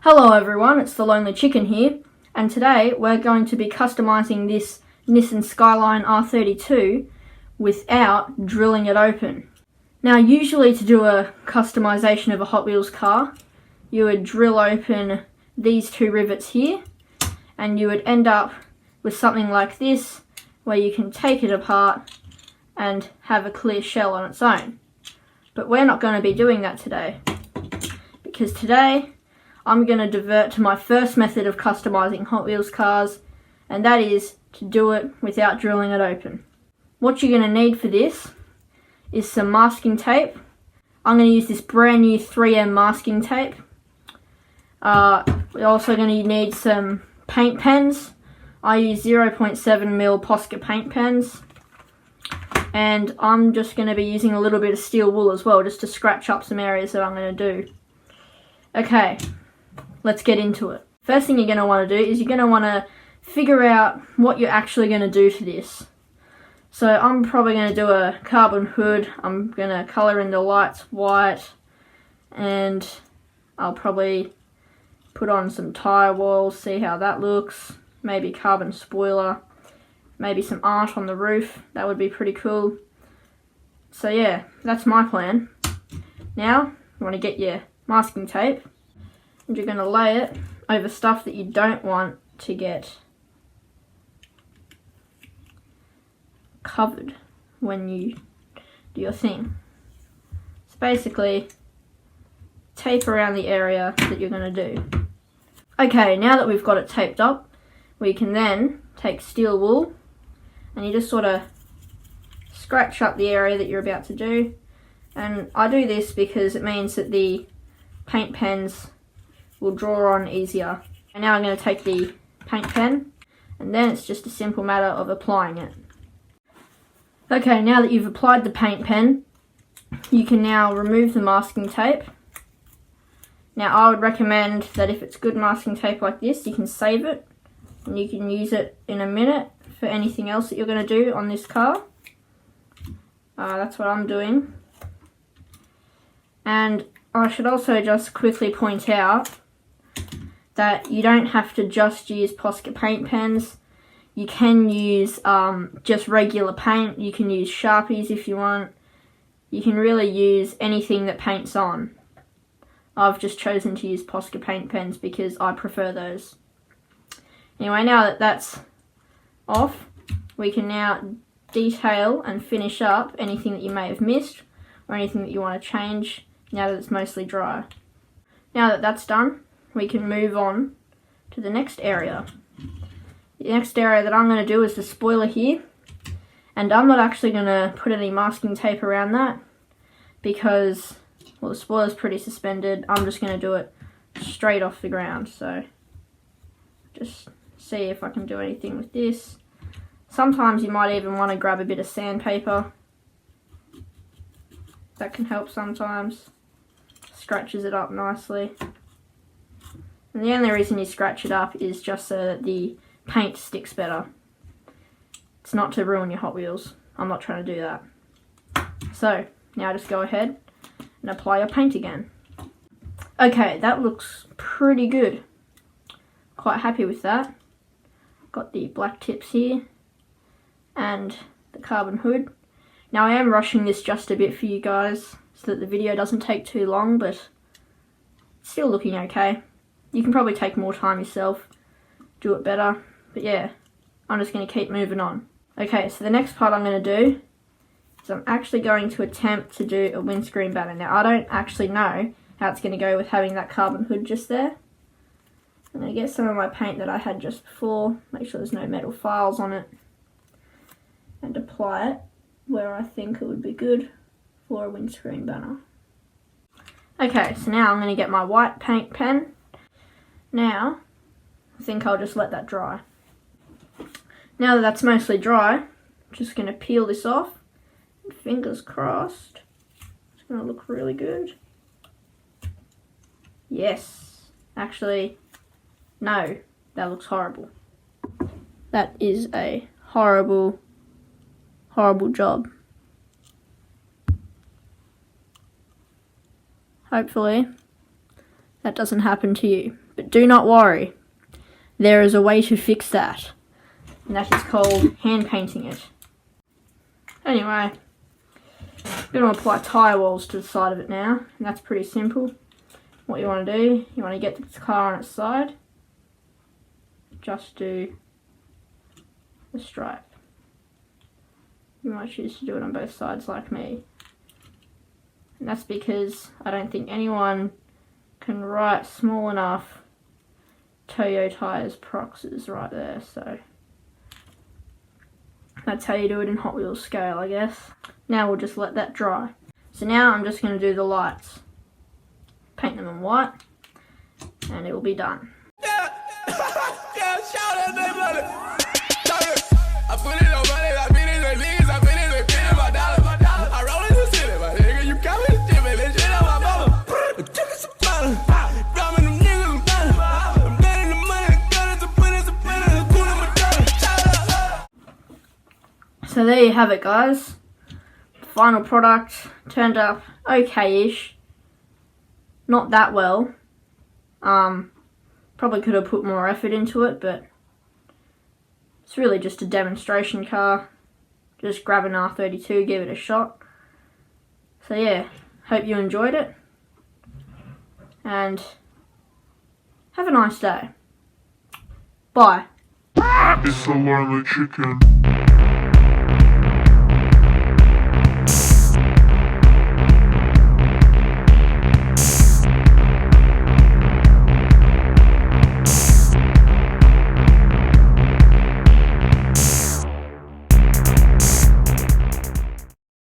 Hello everyone, it's the Lonely Chicken here, and today we're going to be customising this Nissan Skyline R32 without drilling it open. Now usually to do a customisation of a Hot Wheels car, you would drill open these two rivets here, and you would end up with something like this, where you can take it apart and have a clear shell on its own. But we're not going to be doing that today, because today I'm going to divert to my first method of customising Hot Wheels cars, and that is to do it without drilling it open. What you're going to need for this is some masking tape. I'm going to use this brand new 3M masking tape. We're also going to need some paint pens. I use 0.7mm Posca paint pens. And I'm just going to be using a little bit of steel wool as well, just to scratch up some areas that I'm going to do. Okay. Let's get into it. First thing you're going to want to do is you're going to want to figure out what you're actually going to do to this. So I'm probably going to do a carbon hood. I'm going to colour in the lights white, and I'll probably put on some tyre walls, see how that looks. Maybe carbon spoiler, maybe some art on the roof. That would be pretty cool. So yeah, that's my plan. Now you want to get your masking tape, and you're going to lay it over stuff that you don't want to get covered when you do your thing. So basically, tape around the area that you're going to do. Okay, now that we've got it taped up, we can then take steel wool and you just sort of scratch up the area that you're about to do. And I do this because it means that the paint pens will draw on easier. And now I'm going to take the paint pen, and then it's just a simple matter of applying it. Okay, now that you've applied the paint pen, you can now remove the masking tape. Now I would recommend that if it's good masking tape like this, you can save it and you can use it in a minute for anything else that you're going to do on this car. That's what I'm doing. And I should also just quickly point out that you don't have to just use Posca paint pens. You can use just regular paint. You can use Sharpies if you want. You can really use anything that paints on. I've just chosen to use Posca paint pens because I prefer those. Anyway, now that that's off, we can now detail and finish up anything that you may have missed or anything that you want to change now that it's mostly dry. Now that that's done, we can move on to the next area. The next area that I'm going to do is the spoiler here, and I'm not actually going to put any masking tape around that because, well, the spoiler's pretty suspended. I'm just going to do it straight off the ground, so just see if I can do anything with this. Sometimes you might even want to grab a bit of sandpaper. That can help sometimes. Scratches it up nicely. And the only reason you scratch it up is just so that the paint sticks better. It's not to ruin your Hot Wheels. I'm not trying to do that. So, now just go ahead and apply your paint again. Okay, that looks pretty good. Quite happy with that. Got the black tips here and the carbon hood. Now I am rushing this just a bit for you guys so that the video doesn't take too long, but it's still looking okay. You can probably take more time yourself, do it better, but yeah, I'm just going to keep moving on. Okay, so the next part I'm going to do is I'm actually going to attempt to do a windscreen banner. Now I don't actually know how it's going to go with having that carbon hood just there. I'm going to get some of my paint that I had just before, make sure there's no metal files on it, and apply it where I think it would be good for a windscreen banner. Okay, so now I'm going to get my white paint pen. Now, I think I'll just let that dry. Now that that's mostly dry, I'm just going to peel this off. And fingers crossed, it's going to look really good. Yes, actually, no, that looks horrible. That is a horrible, horrible job. Hopefully that doesn't happen to you. But do not worry, there is a way to fix that, and that is called hand painting it. Anyway, I'm going to apply tyre walls to the side of it now, and that's pretty simple. What you want to do, you want to get the car on its side, just do the stripe. You might choose to do it on both sides like me. And that's because I don't think anyone can write small enough Toyota's proxes right there, so that's how you do it in Hot Wheels scale, I guess. Now we'll just let that dry. So now I'm just going to do the lights. Paint them in white, and it will be done. So there you have it, guys. Final product turned up okay-ish. Not that well. Probably could have put more effort into it, but it's really just a demonstration car. Just grab an R32, give it a shot. So yeah, hope you enjoyed it. And have a nice day. Bye. It's a lonely chicken.